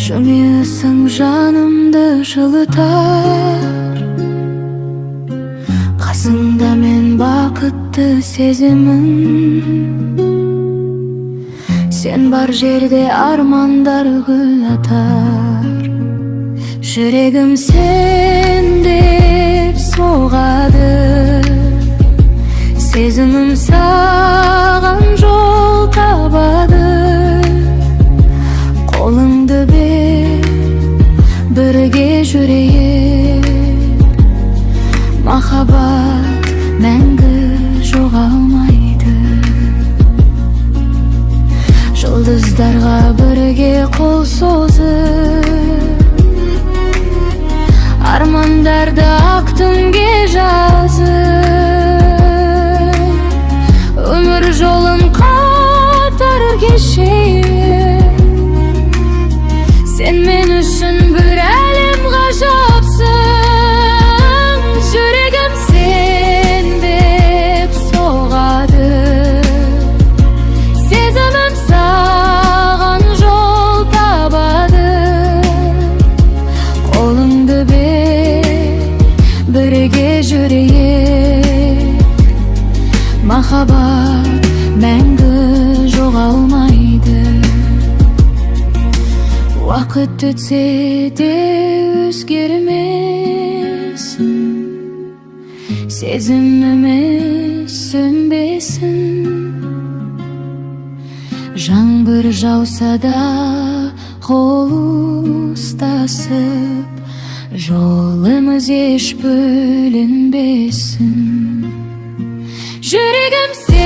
Жымиысың жанымды жылытар, қасыңда мен бақытты сезімін. Сен бар жерде армандар гүл атар, жүрегім сен деп соғады, сезімім саған жол табады. Қолыңды бер, бірге жүрейік, махаббат мәңгі жоғалмайды. Жұлдыздарға бірге қол созып, армандарды ақ түнге жазып, өмір жолын қатар кешейік. Sen men үшін bir әлем ғажапсың, жүрегім сен деп соғады, сезімім саған жол табады. Қолыңды бер, бірге жүрейік, махаббат мәңгі жоғалмайды. Вақыт өтсе де өзгермесін, сезіміміз сөнбесін. Жаңбыр жауса да қол ұстасып, жолымыз еш бөлінбесін. Жүрегім сен